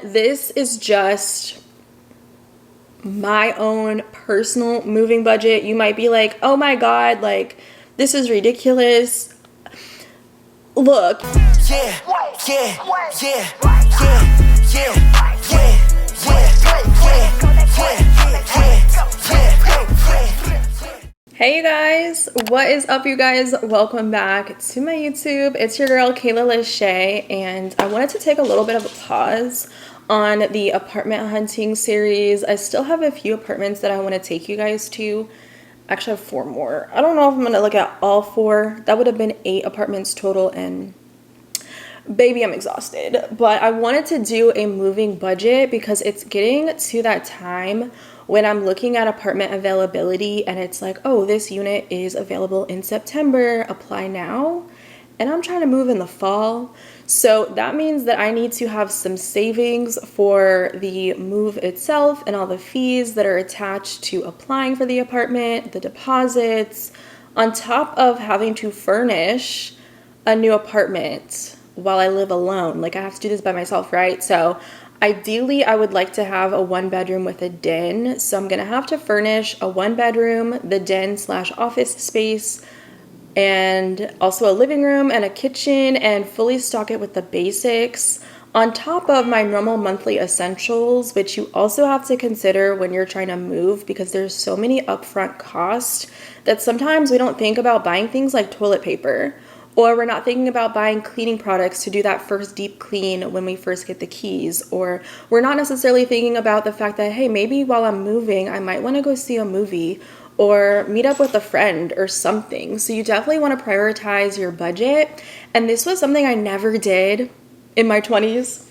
This is just my own personal moving budget. You might be like, oh my god, like, this is ridiculous. Look. Hey you guys, what is up you guys? Welcome back to my YouTube. It's your girl Kayla Lachey, and I wanted to take a little bit of a pause on the apartment hunting series. I still have a few apartments that I want to take you guys to. Actually, I have 4 more. I don't know if I'm going to look at all 4. That would have been 8 apartments total, and baby, I'm exhausted. But I wanted to do a moving budget because it's getting to that time when I'm looking at apartment availability and it's like, oh, this unit is available in September, apply now. And I'm trying to move in the fall. So that means that I need to have some savings for the move itself and all the fees that are attached to applying for the apartment, the deposits, on top of having to furnish a new apartment while I live alone. Like, I have to do this by myself, right? So ideally, I would like to have a 1-bedroom with a den. So I'm gonna have to furnish a 1-bedroom, the den/office space, and also a living room and a kitchen, and fully stock it with the basics on top of my normal monthly essentials, which you also have to consider when you're trying to move, because there's so many upfront costs that sometimes we don't think about buying things like toilet paper, or we're not thinking about buying cleaning products to do that first deep clean when we first get the keys, or we're not necessarily thinking about the fact that, hey, maybe while I'm moving, I might want to go see a movie or meet up with a friend or something. So you definitely want to prioritize your budget. And this was something I never did in my 20s.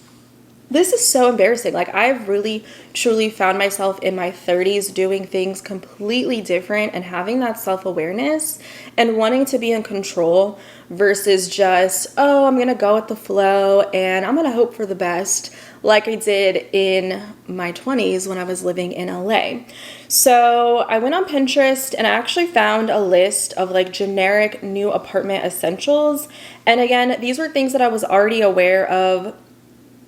This is so embarrassing. Like, I've really truly found myself in my 30s doing things completely different and having that self-awareness and wanting to be in control versus just, oh, I'm gonna go with the flow and I'm gonna hope for the best, like I did in my 20s when I was living in LA. So I went on Pinterest and I actually found a list of like generic new apartment essentials. And again, these were things that I was already aware of,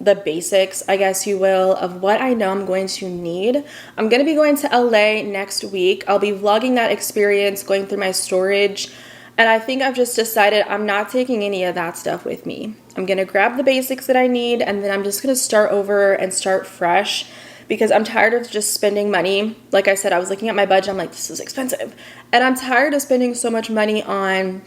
the basics, I guess you will, of what I know I'm going to need. I'm going to be going to LA next week. I'll be vlogging that experience, going through my storage, and I think I've just decided I'm not taking any of that stuff with me. I'm going to grab the basics that I need, and then I'm just going to start over and start fresh because I'm tired of just spending money. Like I said, I was looking at my budget, I'm like, this is expensive. And I'm tired of spending so much money on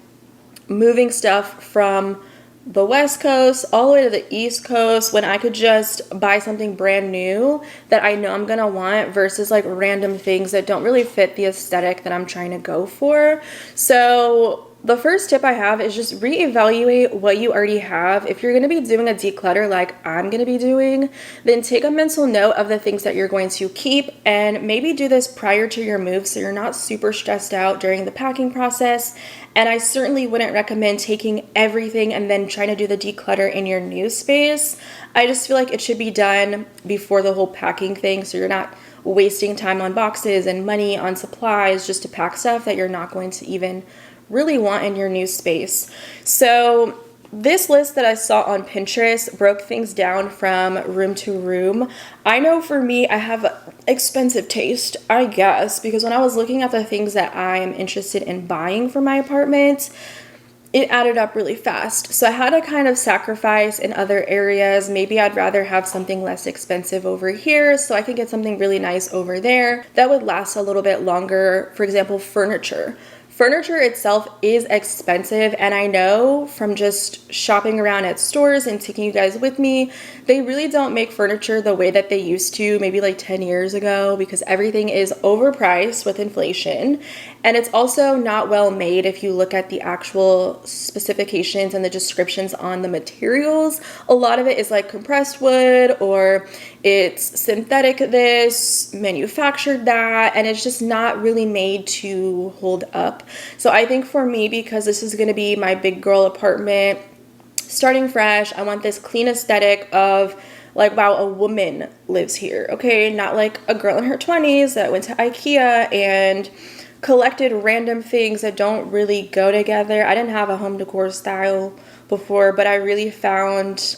moving stuff from the West Coast all the way to the East Coast when I could just buy something brand new that I know I'm gonna want versus like random things that don't really fit the aesthetic that I'm trying to go for. So the first tip I have is just reevaluate what you already have. If you're going to be doing a declutter like I'm going to be doing, then take a mental note of the things that you're going to keep and maybe do this prior to your move so you're not super stressed out during the packing process. And I certainly wouldn't recommend taking everything and then trying to do the declutter in your new space. I just feel like it should be done before the whole packing thing so you're not wasting time on boxes and money on supplies just to pack stuff that you're not going to even really want in your new space. So this list that I saw on Pinterest broke things down from room to room. I know for me, I have expensive taste, I guess, because when I was looking at the things that I am interested in buying for my apartment, it added up really fast. So I had to kind of sacrifice in other areas. Maybe I'd rather have something less expensive over here so I can get something really nice over there that would last a little bit longer. For example, furniture. Furniture itself is expensive, and I know from just shopping around at stores and taking you guys with me, they really don't make furniture the way that they used to maybe like 10 years ago because everything is overpriced with inflation. And it's also not well made if you look at the actual specifications and the descriptions on the materials. A lot of it is like compressed wood or it's synthetic this, manufactured that, and it's just not really made to hold up. So I think for me, because this is going to be my big girl apartment, starting fresh, I want this clean aesthetic of like, wow, a woman lives here, okay? Not like a girl in her 20s that went to IKEA and collected random things that don't really go together. I didn't have a home decor style before, but I really found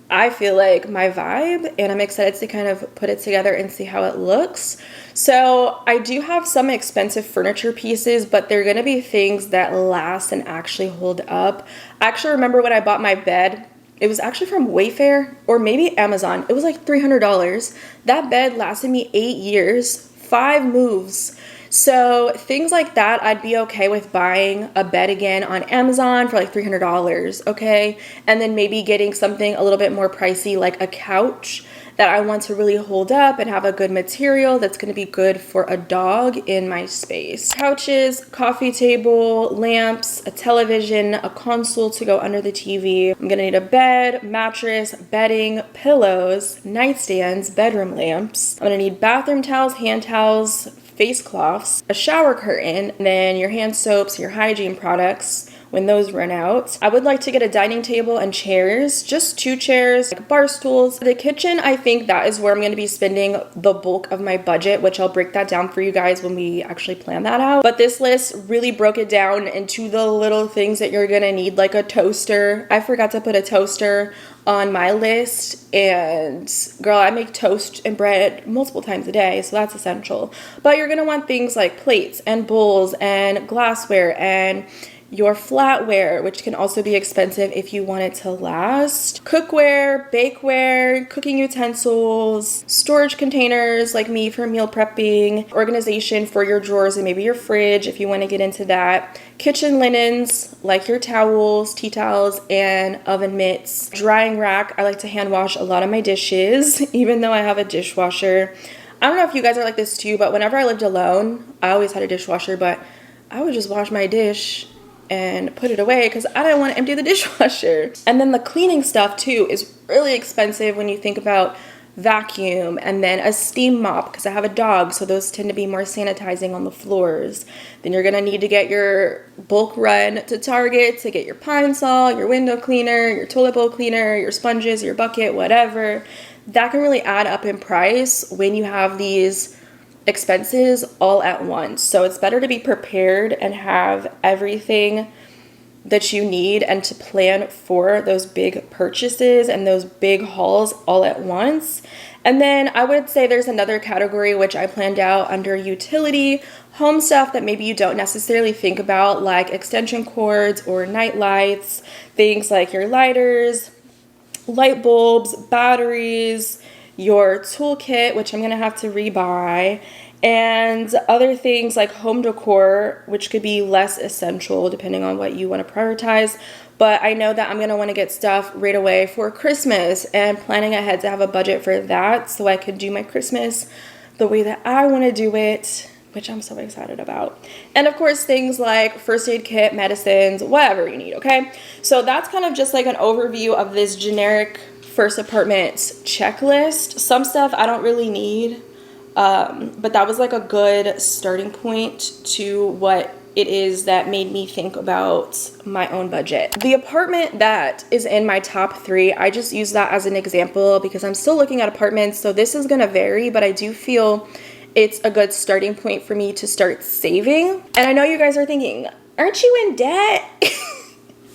I feel like my vibe, and I'm excited to kind of put it together and see how it looks. So I do have some expensive furniture pieces, but they're gonna be things that last and actually hold up. I actually remember when I bought my bed, it was actually from Wayfair or maybe Amazon. It was like $300. That bed lasted me 8 years, 5 moves. So things like that, I'd be okay with buying a bed again on Amazon for like $300, okay? And then maybe getting something a little bit more pricey like a couch that I want to really hold up and have a good material that's going to be good for a dog in my space. Couches, coffee table, lamps, a television, a console to go under the TV. I'm going to need a bed, mattress, bedding, pillows, nightstands, bedroom lamps. I'm going to need bathroom towels, hand towels, face cloths, a shower curtain, and then your hand soaps, your hygiene products when those run out. I would like to get a dining table and chairs, just 2 chairs, like bar stools. The kitchen, I think that is where I'm going to be spending the bulk of my budget, which I'll break that down for you guys when we actually plan that out. But this list really broke it down into the little things that you're going to need, like a toaster. I forgot to put a toaster on my list, and girl, I make toast and bread multiple times a day, so that's essential. But you're gonna want things like plates and bowls and glassware and your flatware, which can also be expensive if you want it to last. Cookware, bakeware, cooking utensils, storage containers like me for meal prepping, organization for your drawers and maybe your fridge if you want to get into that. Kitchen linens like your towels, tea towels, and oven mitts. Drying rack, I like to hand wash a lot of my dishes, even though I have a dishwasher. I don't know if you guys are like this too, but whenever I lived alone, I always had a dishwasher, but I would just wash my dish and put it away because I didn't want to empty the dishwasher. And then the cleaning stuff too is really expensive when you think about vacuum and then a steam mop because I have a dog, so those tend to be more sanitizing on the floors. Then you're gonna need to get your bulk run to Target to get your Pine Sol, your window cleaner, your toilet bowl cleaner, your sponges, your bucket, whatever. That can really add up in price when you have these expenses all at once. So it's better to be prepared and have everything that you need and to plan for those big purchases and those big hauls all at once. And then I would say there's another category which I planned out under utility, home stuff that maybe you don't necessarily think about, like extension cords or night lights, things like your lighters, light bulbs, batteries, your toolkit, which I'm gonna have to rebuy, and other things like home decor, which could be less essential depending on what you want to prioritize. But I know that I'm gonna want to get stuff right away for Christmas and planning ahead to have a budget for that so I can do my Christmas the way that I want to do it, which I'm so excited about. And of course, things like first aid kit, medicines, whatever you need, okay? So that's kind of just like an overview of this generic first apartment checklist. Some stuff I don't really need, but that was like a good starting point to what it is that made me think about my own budget. The apartment that is in my top 3, I just use that as an example because I'm still looking at apartments, so this is gonna vary, but I do feel it's a good starting point for me to start saving. And I know you guys are thinking, aren't you in debt?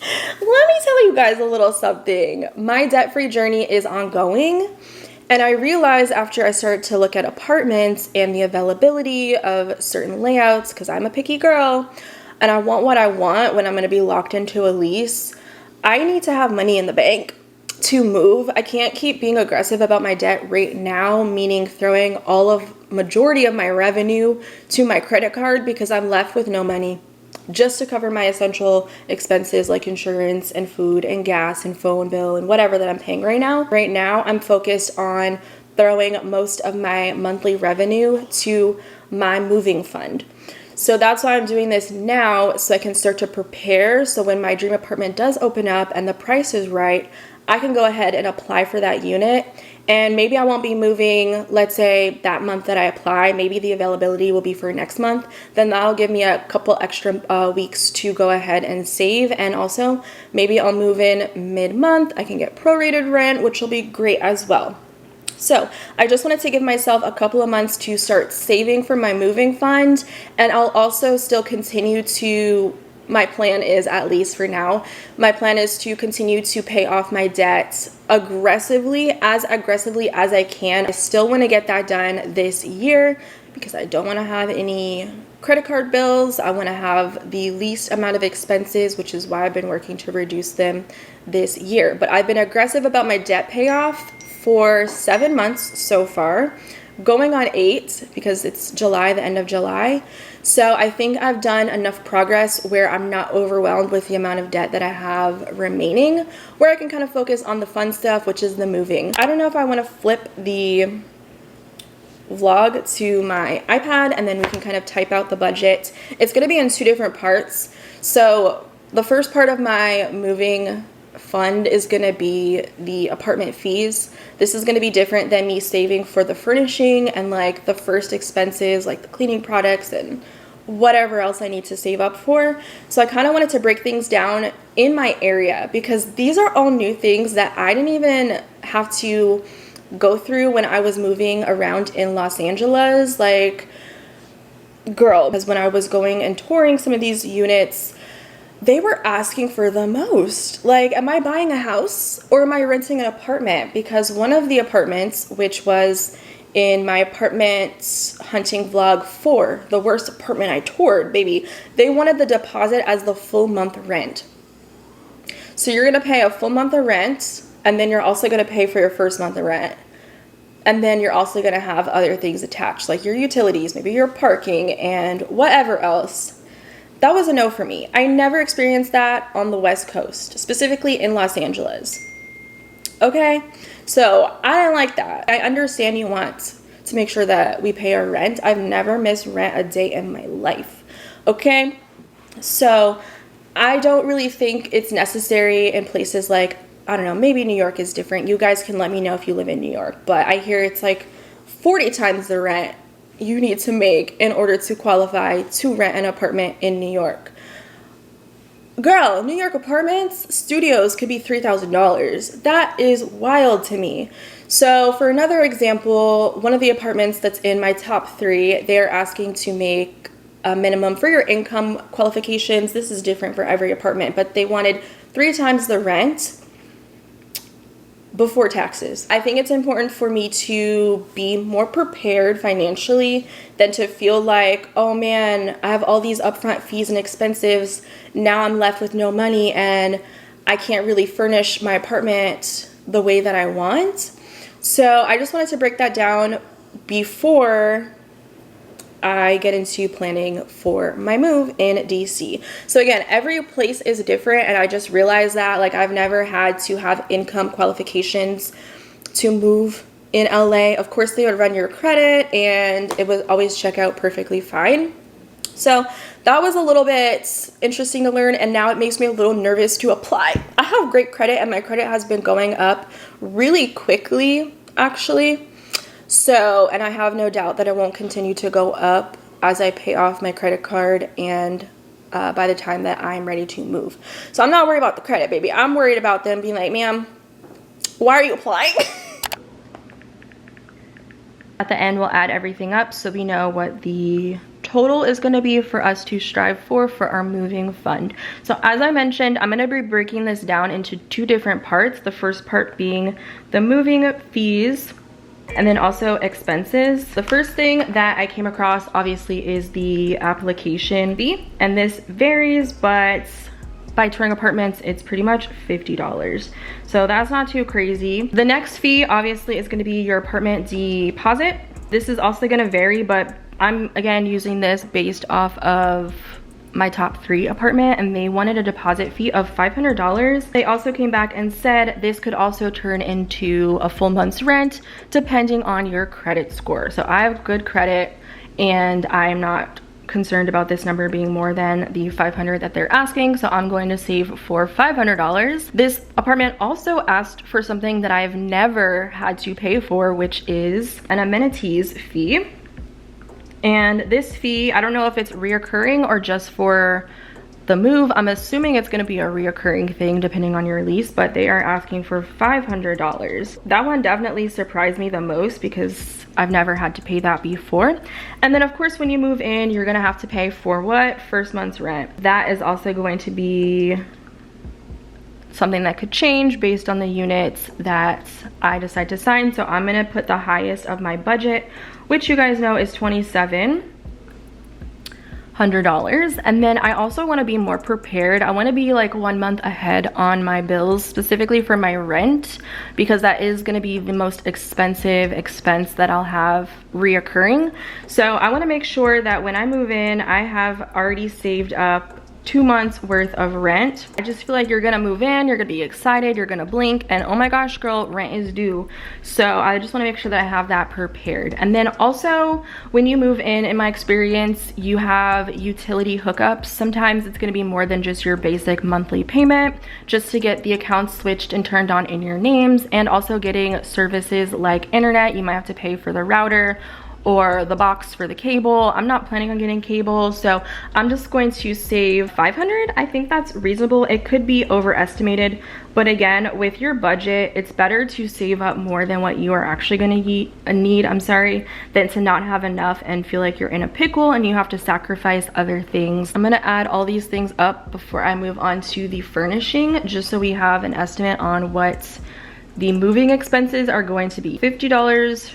Let me tell you guys a little something. My debt-free journey is ongoing, and I realized after I started to look at apartments and the availability of certain layouts, because I'm a picky girl and I want what I want when I'm going to be locked into a lease, I need to have money in the bank to move. I can't keep being aggressive about my debt right now, meaning throwing all of majority of my revenue to my credit card because I'm left with no money just to cover my essential expenses like insurance and food and gas and phone bill and whatever that I'm paying right now. Right now, I'm focused on throwing most of my monthly revenue to my moving fund. So that's why I'm doing this now, so I can start to prepare. So when my dream apartment does open up and the price is right, I can go ahead and apply for that unit. And maybe I won't be moving, let's say that month that I apply, maybe the availability will be for next month. Then that'll give me a couple extra weeks to go ahead and save. And also maybe I'll move in mid-month. I can get prorated rent, which will be great as well. So I just wanted to give myself a couple of months to start saving for my moving fund. And I'll also still continue to my plan is, at least for now, my plan is to continue to pay off my debt aggressively as I can. I still want to get that done this year because I don't want to have any credit card bills. I want to have the least amount of expenses, which is why I've been working to reduce them this year. But I've been aggressive about my debt payoff for 7 months so far, going on 8 because it's July, the end of July. So I think I've done enough progress where I'm not overwhelmed with the amount of debt that I have remaining, where I can kind of focus on the fun stuff, which is the moving. I don't know if I want to flip the vlog to my iPad and then we can kind of type out the budget. It's going to be in 2 different parts. So the first part of my moving fund is going to be the apartment fees. This is going to be different than me saving for the furnishing and like the first expenses, like the cleaning products and whatever else I need to save up for. So I kind of wanted to break things down in my area because these are all new things that I didn't even have to go through when I was moving around in Los Angeles. Like, girl, because when I was going and touring some of these units, they were asking for the most. Like, am I buying a house or am I renting an apartment? Because one of the apartments, which was in my apartment hunting vlog 4, the worst apartment I toured, baby, they wanted the deposit as the full month rent. So you're gonna pay a full month of rent, and then you're also gonna pay for your first month of rent. And then you're also gonna have other things attached, like your utilities, maybe your parking and whatever else. That was a no for me. I never experienced that on the West Coast, specifically in Los Angeles. Okay, so I didn't like that. I understand you want to make sure that we pay our rent. I've never missed rent a day in my life. Okay, so I don't really think it's necessary in places like, I don't know, maybe New York is different. You guys can let me know if you live in New York, but I hear it's like 40 times the rent you need to make in order to qualify to rent an apartment in New York. Girl, New York apartments, studios could be $3,000. That is wild to me. So for another example, one of the apartments that's in my top 3, they're asking to make a minimum for your income qualifications. This is different for every apartment, but they wanted 3 times the rent before taxes. I think it's important for me to be more prepared financially than to feel like, oh man, I have all these upfront fees and expenses. Now I'm left with no money and I can't really furnish my apartment the way that I want. So I just wanted to break that down before I get into planning for my move in DC. So again, every place is different, and I just realized that, like, I've never had to have income qualifications to move in LA. Of course, they would run your credit and it would always check out perfectly fine. So that was a little bit interesting to learn, and now it makes me a little nervous to apply. I have great credit and my credit has been going up really quickly, actually. So, and I have no doubt that it won't continue to go up as I pay off my credit card and by the time that I'm ready to move. So I'm not worried about the credit, baby. I'm worried about them being like, ma'am, why are you applying? At the end, we'll add everything up so we know what the total is going to be for us to strive for our moving fund. So as I mentioned, I'm going to be breaking this down into 2 different parts. The first part being the moving fees, and then also expenses. The first thing that I came across obviously is the application fee, and this varies, but by touring apartments it's pretty much $50. So that's not too crazy. The next fee obviously is going to be your apartment deposit. This is also going to vary, but I'm again using this based off of my top 3 apartment, and they wanted a deposit fee of $500. They also came back and said this could also turn into a full month's rent depending on your credit score. So I have good credit and I'm not concerned about this number being more than the $500 that they're asking, so I'm going to save for $500. This apartment also asked for something that I've never had to pay for, which is an amenities fee. And this fee, I don't know if it's reoccurring or just for the move. I'm assuming it's going to be a reoccurring thing depending on your lease, but they are asking for $500. That one definitely surprised me the most because I've never had to pay that before. And then of course when you move in, you're going to have to pay for what? First month's rent. That is also going to be something that could change based on the units that I decide to sign. So I'm going to put the highest of my budget, which you guys know is $2,700. And then I also want to be more prepared. I want to be like 1 month ahead on my bills, specifically for my rent, because that is going to be the most expensive expense that I'll have reoccurring. So I want to make sure that when I move in, I have already saved up 2 months worth of rent. I just feel like you're gonna move in, you're gonna be excited, you're gonna blink, and oh my gosh girl, rent is due. So I just want to make sure that I have that prepared. And then also when you move in my experience, you have utility hookups. Sometimes it's gonna be more than just your basic monthly payment, just to get the accounts switched and turned on in your names, and also getting services like internet. You might have to pay for the router or the box for the cable. I'm not planning on getting cable, so I'm just going to save $500. I think that's reasonable. It could be overestimated, but again, with your budget, it's better to save up more than what you are actually gonna need, than to not have enough and feel like you're in a pickle and you have to sacrifice other things. I'm gonna add all these things up before I move on to the furnishing, just so we have an estimate on what the moving expenses are going to be. $50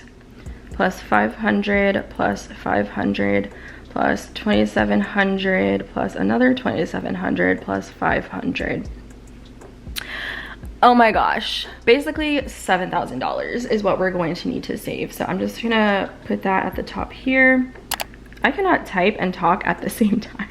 plus 500 plus 500 plus 2,700 plus another 2,700 plus 500. Oh my gosh, basically $7,000 is what we're going to need to save. So I'm just gonna put that at the top here. I cannot type and talk at the same time.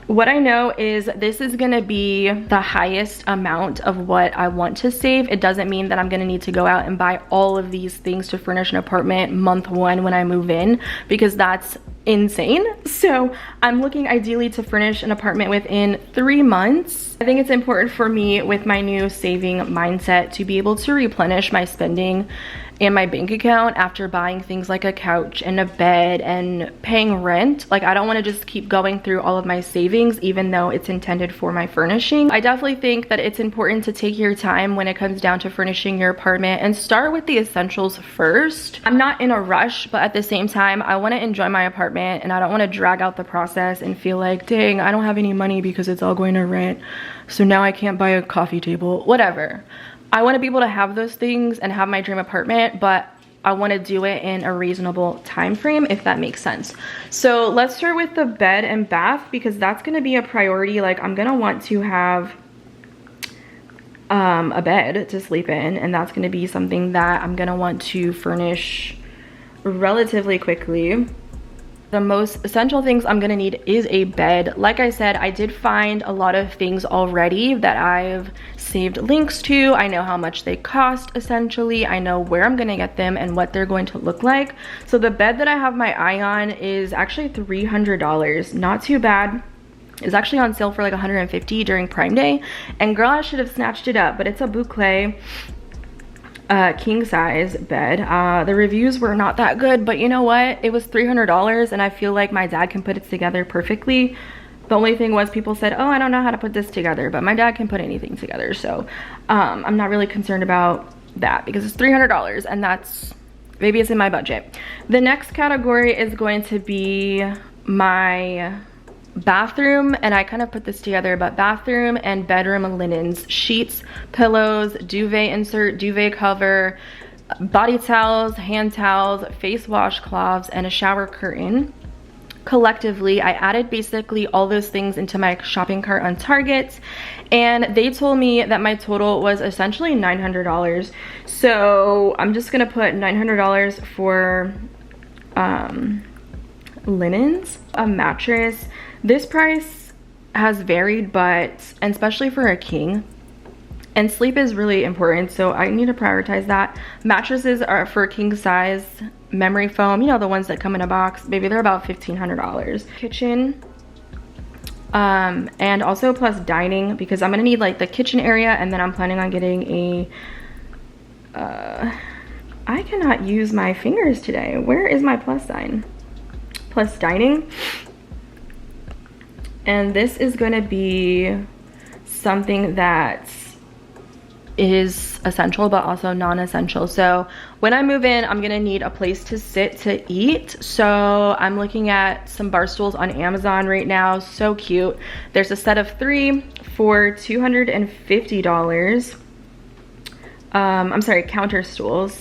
What I know is this is gonna be the highest amount of what I want to save. It doesn't mean that I'm gonna need to go out and buy all of these things to furnish an apartment month 1 when I move in, because that's insane. So I'm looking ideally to furnish an apartment within 3 months. I think it's important for me with my new saving mindset to be able to replenish my spending in my bank account after buying things like a couch and a bed and paying rent. Like, I don't want to just keep going through all of my savings even though it's intended for my furnishing. I definitely think that it's important to take your time when it comes down to furnishing your apartment and start with the essentials first. I'm not in a rush, but at the same time, I want to enjoy my apartment and I don't want to drag out the process and feel like, dang, I don't have any money because it's all going to rent, so now I can't buy a coffee table, whatever. I want to be able to have those things and have my dream apartment, but I want to do it in a reasonable time frame, if that makes sense. So let's start with the bed and bath, because that's going to be a priority. Like, I'm going to want to have a bed to sleep in, and that's going to be something that I'm going to want to furnish relatively quickly. The most essential things I'm gonna need is a bed. Like I said, I did find a lot of things already that I've saved links to. I know how much they cost, essentially. I know where I'm gonna get them and what they're going to look like. So the bed that I have my eye on is actually $300. Not too bad. It's actually on sale for like $150 during Prime Day. And girl, I should have snatched it up, but it's a boucle king size bed. The reviews were not that good, but you know what, it was $300 and I feel like my dad can put it together perfectly. The only thing was people said, oh, I don't know how to put this together, but my dad can put anything together. So I'm not really concerned about that because it's $300 and that's, maybe it's in my budget. The next category is going to be my bathroom, and I kind of put this together, but bathroom and bedroom linens, sheets, pillows, duvet insert, duvet cover, body towels, hand towels, face washcloths, and a shower curtain. Collectively, I added basically all those things into my shopping cart on Target, and they told me that my total was essentially $900. So I'm just gonna put $900 for linens, a mattress. This price has varied, but, and especially for a king, and sleep is really important, so I need to prioritize that. Mattresses are for king size, memory foam, you know, the ones that come in a box, maybe they're about $1,500. Kitchen, and also plus dining, because I'm gonna need like the kitchen area, and then I'm planning on getting a, I cannot use my fingers today. Where is my plus sign? Plus dining. And this is gonna be something that is essential but also non-essential. So when I move in, I'm gonna need a place to sit to eat. So I'm looking at some bar stools on Amazon right now. So cute. There's a set of 3 for $250. I'm sorry, counter stools.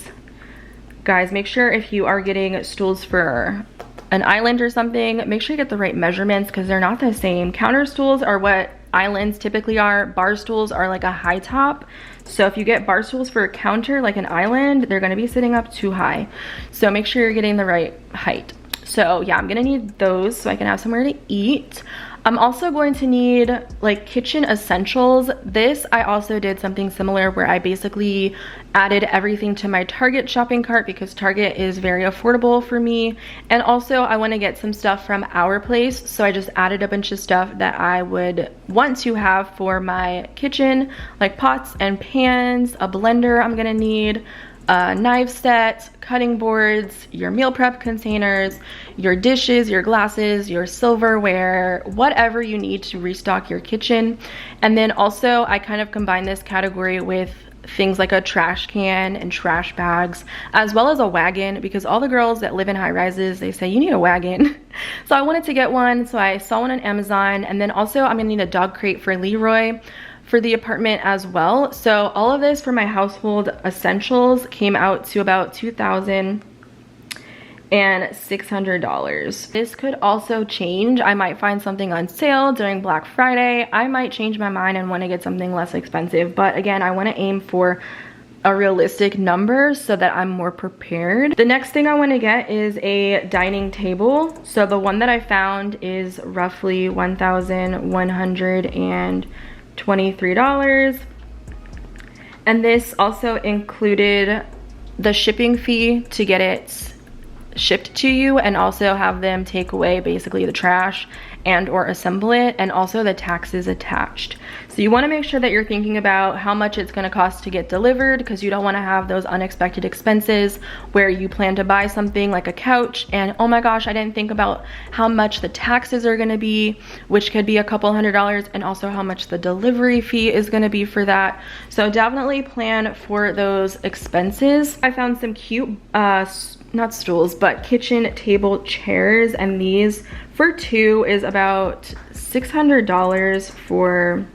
Guys, make sure if you are getting stools for an island or something, make sure you get the right measurements because they're not the same. Counter stools are what islands typically are. Bar stools are like a high top. So if you get bar stools for a counter like an island, they're gonna be sitting up too high. So make sure you're getting the right height. So yeah, I'm gonna need those so I can have somewhere to eat. I'm also going to need like kitchen essentials. This, I also did something similar where I basically added everything to my Target shopping cart because Target is very affordable for me. And also I want to get some stuff from Our Place. So I just added a bunch of stuff that I would want to have for my kitchen, like pots and pans, a blender I'm gonna need, a knife set, cutting boards, your meal prep containers, your dishes, your glasses, your silverware, whatever you need to restock your kitchen. And then also I kind of combine this category with things like a trash can and trash bags, as well as a wagon, because all the girls that live in high rises, they say you need a wagon. So I wanted to get one, so I saw one on Amazon. And then also I'm gonna need a dog crate for Leroy for the apartment as well. So all of this for my household essentials came out to about $2,600. This could also change. I might find something on sale during Black Friday. I might change my mind and want to get something less expensive. But again, I want to aim for a realistic number so that I'm more prepared. The next thing I want to get is a dining table. So the one that I found is roughly $1,123. And this also included the shipping fee to get it shipped to you, and also have them take away basically the trash and or assemble it, and also the taxes attached. So you want to make sure that you're thinking about how much it's going to cost to get delivered, because you don't want to have those unexpected expenses where you plan to buy something like a couch and oh my gosh, I didn't think about how much the taxes are going to be, which could be a couple $100, and also how much the delivery fee is going to be for that. So definitely plan for those expenses. I found some cute not stools, but kitchen table chairs, and these for 2 is about $600 for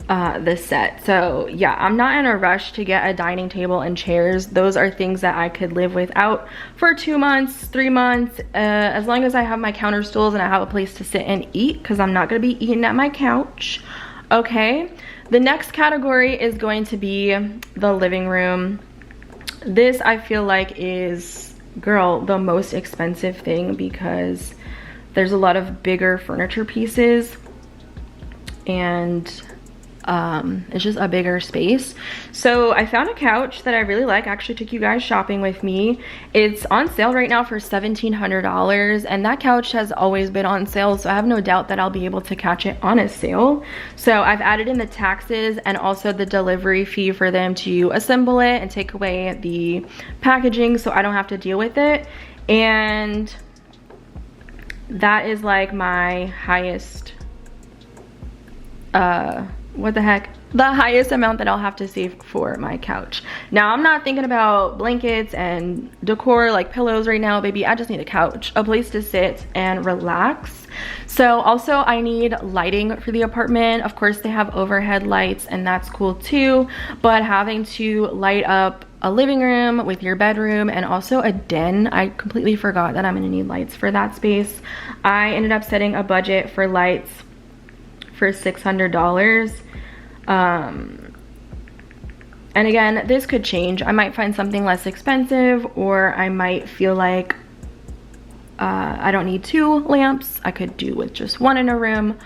the set. So yeah, I'm not in a rush to get a dining table and chairs. Those are things that I could live without for 2 months, 3 months, as long as I have my counter stools and I have a place to sit and eat, because I'm not going to be eating at my couch. Okay, the next category is going to be the living room. This I feel like is, girl, the most expensive thing, because there's a lot of bigger furniture pieces and it's just a bigger space. So I found a couch that I really like. I actually took you guys shopping with me. It's on sale right now for $1,700, and that couch has always been on sale, so I have no doubt that I'll be able to catch it on a sale. So I've added in the taxes and also the delivery fee for them to assemble it and take away the packaging, so I don't have to deal with it. And that is like my highest what the heck, the highest amount that I'll have to save for my couch. Now I'm not thinking about blankets and decor like pillows right now, baby. I just need a couch, a place to sit and relax. So also I need lighting for the apartment. Of course they have overhead lights and that's cool too, but having to light up a living room with your bedroom and also a den, I completely forgot that I'm gonna need lights for that space. I ended up setting a budget for lights for $600. And again, this could change. I might find something less expensive, or I might feel like I don't need 2 lamps. I could do with just 1 in a room,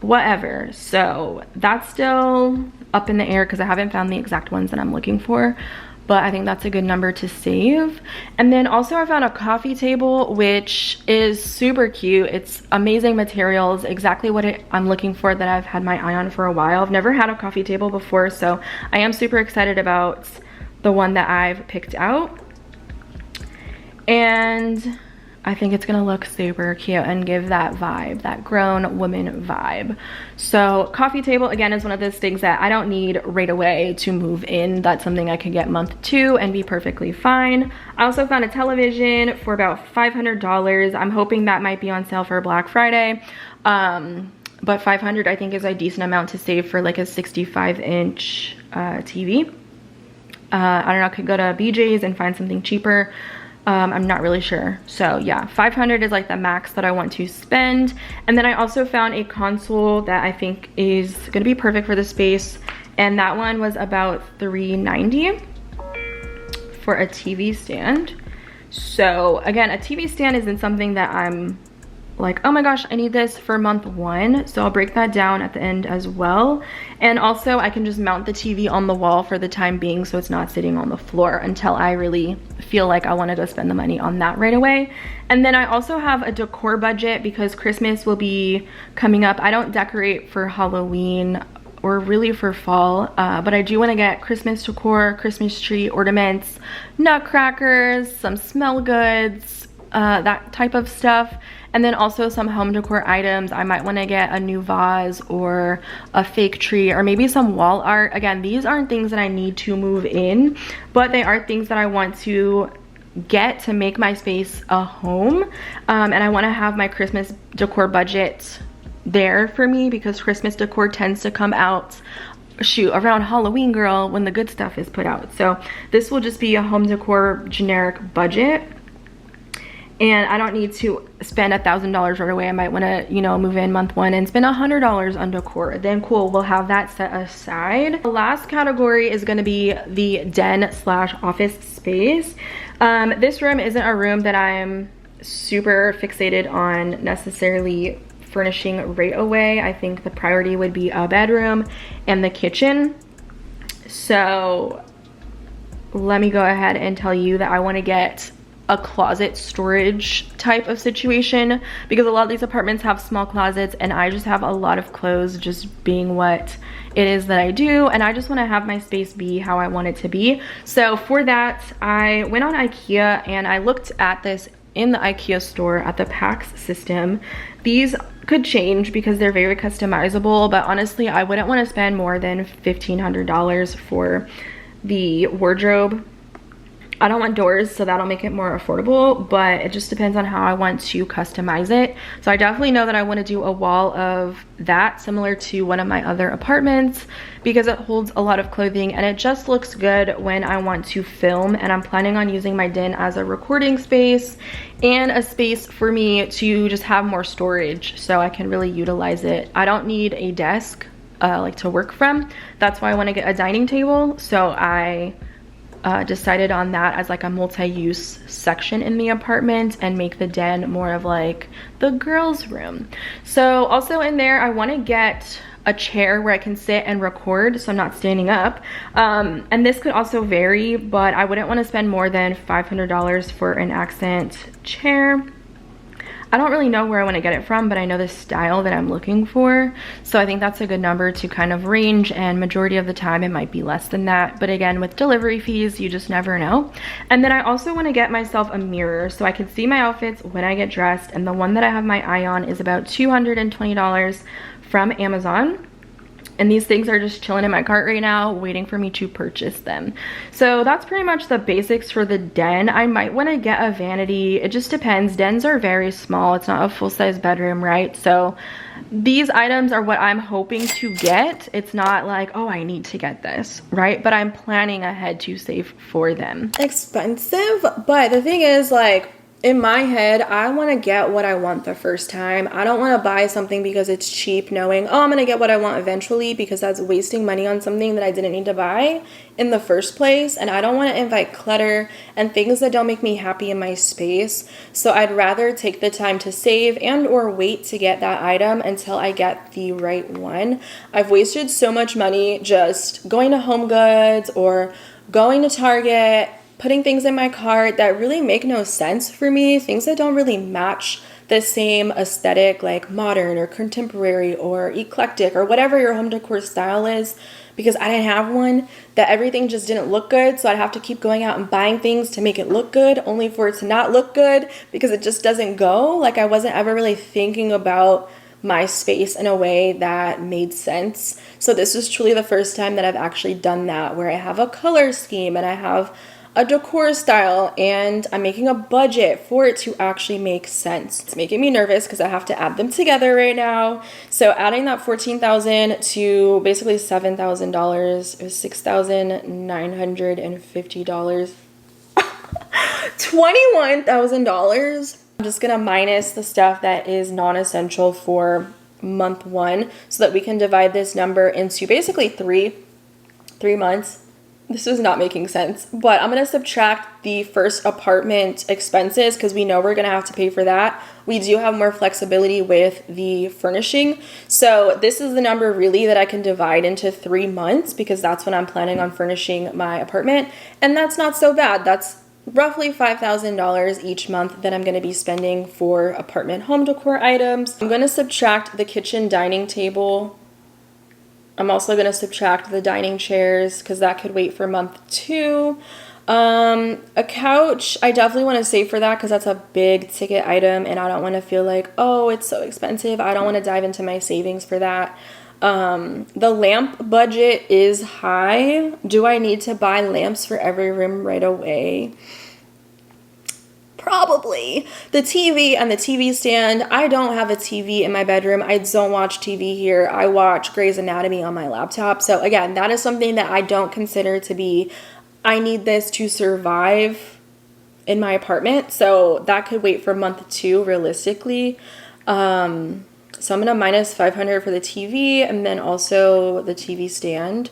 whatever. So that's still up in the air because I haven't found the exact ones that I'm looking for, but I think that's a good number to save. And then also I found a coffee table, which is super cute. It's amazing materials, exactly what I'm looking for, that I've had my eye on for a while. I've never had a coffee table before, so I am super excited about the one that I've picked out. And I think it's gonna look super cute and give that vibe, that grown woman vibe. So coffee table, again, is one of those things that I don't need right away to move in. That's something I could get month 2 and be perfectly fine. I also found a television for about $500. I'm hoping that might be on sale for Black Friday. But $500 I think is a decent amount to save for like a 65-inch TV. I don't know, I could go to BJ's and find something cheaper. I'm not really sure. So yeah, $500 is like the max that I want to spend. And then I also found a console that I think is gonna be perfect for the space. And that one was about $390 for a TV stand. So again, a TV stand isn't something that I'm like, oh my gosh, I need this for month 1. So I'll break that down at the end as well. And also I can just mount the TV on the wall for the time being, so it's not sitting on the floor until I really feel like I want to go spend the money on that right away. And then I also have a decor budget because Christmas will be coming up. I don't decorate for Halloween or really for fall, but I do want to get Christmas decor, Christmas tree ornaments, nutcrackers, some smell goods, that type of stuff. And then also some home decor items. I might want to get a new vase or a fake tree or maybe some wall art. Again, these aren't things that I need to move in, but they are things that I want to get to make my space a home. And I want to have my Christmas decor budget there for me because Christmas decor tends to come out around Halloween, girl, when the good stuff is put out. So this will just be a home decor generic budget. And I don't need to spend $1,000 right away. I might want to, you know, move in month 1 and spend $100 on decor. Then cool, we'll have that set aside. The last category is going to be the den/office space. This room isn't a room that I'm super fixated on necessarily furnishing right away. I think the priority would be a bedroom and the kitchen. So let me go ahead and tell you that I want to get a closet storage type of situation because a lot of these apartments have small closets and I just have a lot of clothes just being what it is that I do, and I just want to have my space be how I want it to be. So for that, I went on IKEA and I looked at this in the IKEA store at the PAX system. These could change because they're very customizable, but honestly I wouldn't want to spend more than $1,500 for the wardrobe. I don't want doors, so that'll make it more affordable, but it just depends on how I want to customize it. So I definitely know that I want to do a wall of that similar to one of my other apartments because it holds a lot of clothing and it just looks good when I want to film. And I'm planning on using my den as a recording space and a space for me to just have more storage so I can really utilize it. I don't need a desk like to work from. That's why I want to get a dining table. So I decided on that as like a multi-use section in the apartment and make the den more of like the girls' room. So also in there, I want to get a chair where I can sit and record so I'm not standing up. And this could also vary, but I wouldn't want to spend more than $500 for an accent chair. I don't really know where I want to get it from, but I know the style that I'm looking for. So I think that's a good number to kind of range, and majority of the time it might be less than that. But again, with delivery fees, you just never know. And then I also want to get myself a mirror so I can see my outfits when I get dressed. And the one that I have my eye on is about $220 from Amazon. And these things are just chilling in my cart right now, waiting for me to purchase them. So that's pretty much the basics for the den. I might want to get a vanity. It just depends. Dens are very small. It's not a full-size bedroom, right? So these items are what I'm hoping to get. It's not like, oh, I need to get this, right? But I'm planning ahead to save for them. Expensive, but the thing is, like, in my head, I want to get what I want the first time. I don't want to buy something because it's cheap knowing, oh, I'm going to get what I want eventually, because that's wasting money on something that I didn't need to buy in the first place. And I don't want to invite clutter and things that don't make me happy in my space. So I'd rather take the time to save and or wait to get that item until I get the right one. I've wasted so much money just going to Home Goods or going to Target, putting things in my cart that really make no sense for me, things that don't really match the same aesthetic, like modern or contemporary or eclectic or whatever your home decor style is, because I didn't have one, that everything just didn't look good. So I'd have to keep going out and buying things to make it look good, only for it to not look good because it just doesn't go. Like, I wasn't ever really thinking about my space in a way that made sense. So this was truly the first time that I've actually done that, where I have a color scheme and I have a decor style and I'm making a budget for it to actually make sense. It's making me nervous because I have to add them together right now. So adding that $14,000 to basically $7,000 is $6,950. $21,000. I'm just gonna minus the stuff that is non-essential for month 1 so that we can divide this number into basically three months. This is not making sense, but I'm gonna subtract the first apartment expenses because we know we're gonna have to pay for that. We do have more flexibility with the furnishing. So this is the number really that I can divide into 3 months because that's when I'm planning on furnishing my apartment. And that's not so bad. That's roughly $5,000 each month that I'm going to be spending for apartment home decor items. I'm going to subtract the kitchen dining table. I'm also going to subtract the dining chairs because that could wait for month 2. A couch, I definitely want to save for that because that's a big ticket item and I don't want to feel like, oh, it's so expensive. I don't want to dive into my savings for that. The lamp budget is high. Do I need to buy lamps for every room right away? Probably. The TV and the TV stand. I don't have a TV in my bedroom. I don't watch TV here. I watch Grey's Anatomy on my laptop. So again, that is something that I don't consider to be, I need this to survive in my apartment. So that could wait for month 2 realistically. So I'm going to minus $500 for the TV and then also the TV stand.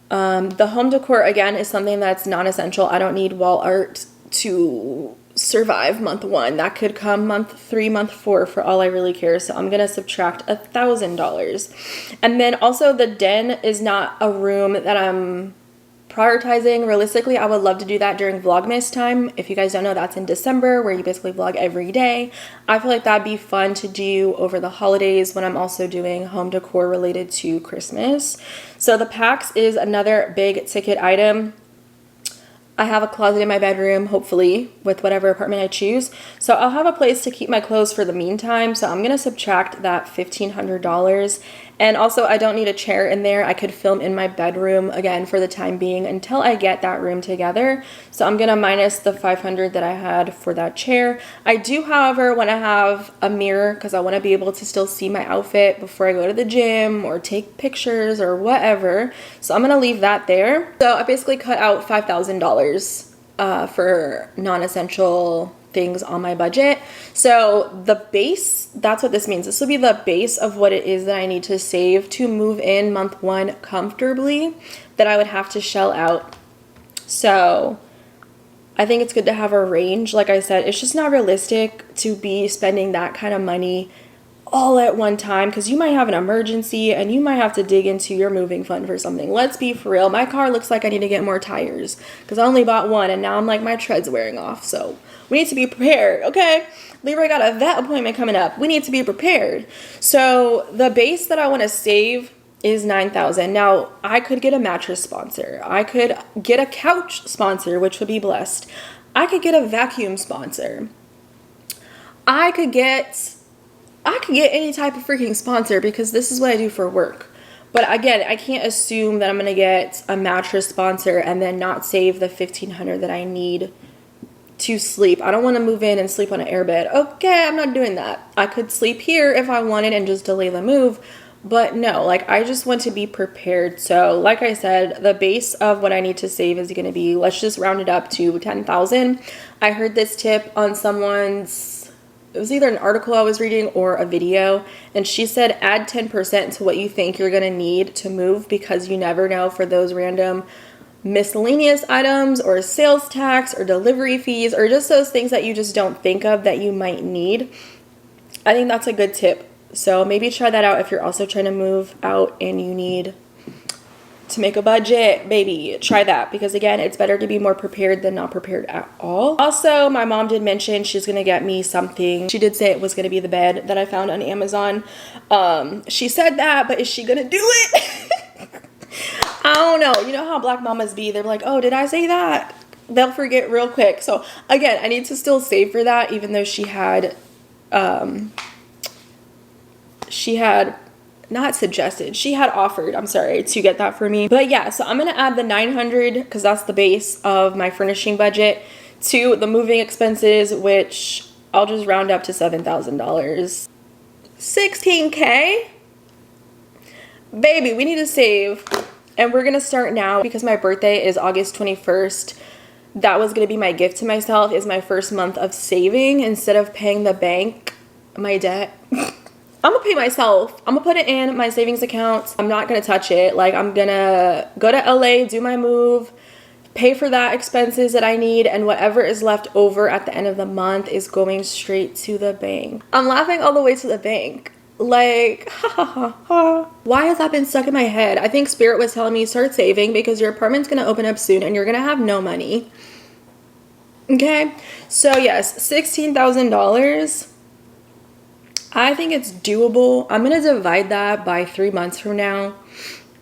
The home decor, again, is something that's non-essential. I don't need wall art to survive month 1. That could come month 3, month 4 for all I really care. So I'm going to subtract $1,000. And then also the den is not a room that I'm prioritizing. Realistically, I would love to do that during Vlogmas time. If you guys don't know, that's in December where you basically vlog every day. I feel like that'd be fun to do over the holidays when I'm also doing home decor related to Christmas. So the PAX is another big ticket item. I have a closet in my bedroom, hopefully, with whatever apartment I choose. So I'll have a place to keep my clothes for the meantime. So I'm going to subtract that $1,500. And also, I don't need a chair in there. I could film in my bedroom, again, for the time being until I get that room together. So I'm going to minus the $500 that I had for that chair. I do, however, want to have a mirror because I want to be able to still see my outfit before I go to the gym or take pictures or whatever. So I'm going to leave that there. So I basically cut out $5,000 for non-essential things on my budget. So the base, that's what this means. This will be the base of what it is that I need to save to move in month 1 comfortably that I would have to shell out. So I think it's good to have a range. Like I said, it's just not realistic to be spending that kind of money all at one time because you might have an emergency and you might have to dig into your moving fund for something. Let's be for real. My car looks like I need to get more tires because I only bought one and now I'm like, my tread's wearing off. So we need to be prepared, okay? Leroy got a vet appointment coming up. We need to be prepared. So the base that I want to save is $9,000. Now, I could get a mattress sponsor. I could get a couch sponsor, which would be blessed. I could get a vacuum sponsor. I could get any type of freaking sponsor because this is what I do for work. But again, I can't assume that I'm going to get a mattress sponsor and then not save the $1,500 that I need to sleep. I don't want to move in and sleep on an airbed. Okay, I'm not doing that. I could sleep here if I wanted and just delay the move. But no, like I just want to be prepared. So like I said, the base of what I need to save is going to be, let's just round it up to 10,000. I heard this tip on someone's, it was either an article I was reading or a video, and she said add 10% to what you think you're going to need to move because you never know for those random miscellaneous items or sales tax or delivery fees or just those things that you just don't think of that you might need. I think that's a good tip. So maybe try that out if you're also trying to move out and you need to make a budget, baby. Try that because again, it's better to be more prepared than not prepared at all. Also, my mom did mention she's gonna get me something. She did say it was gonna be the bed that I found on Amazon. She said that, but is she gonna do it? I don't know. You know how black mamas be? They're like, oh, did I say that? They'll forget real quick. So again, I need to still save for that, even though she had not suggested, she had offered, I'm sorry, to get that for me. But yeah, so I'm gonna add the 900 because that's the base of my furnishing budget to the moving expenses, which I'll just round up to $7,000. 16K? Baby, we need to save. And we're gonna start now because my birthday is August 21st. That was gonna be my gift to myself, is my first month of saving instead of paying the bank my debt. I'm gonna pay myself. I'm gonna put it in my savings account. I'm not gonna touch it. Like, I'm gonna go to LA, do my move, pay for that expenses that I need, and whatever is left over at the end of the month is going straight to the bank. I'm laughing all the way to the bank. Like, ha ha ha ha. Why has that been stuck in my head? I think Spirit was telling me start saving because your apartment's gonna open up soon and you're gonna have no money. Okay, so yes, $16,000. I think it's doable. I'm gonna divide that by 3 months from now.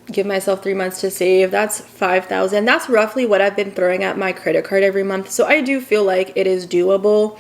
Give myself 3 months to save. That's $5,000. That's roughly what I've been throwing at my credit card every month. So I do feel like it is doable.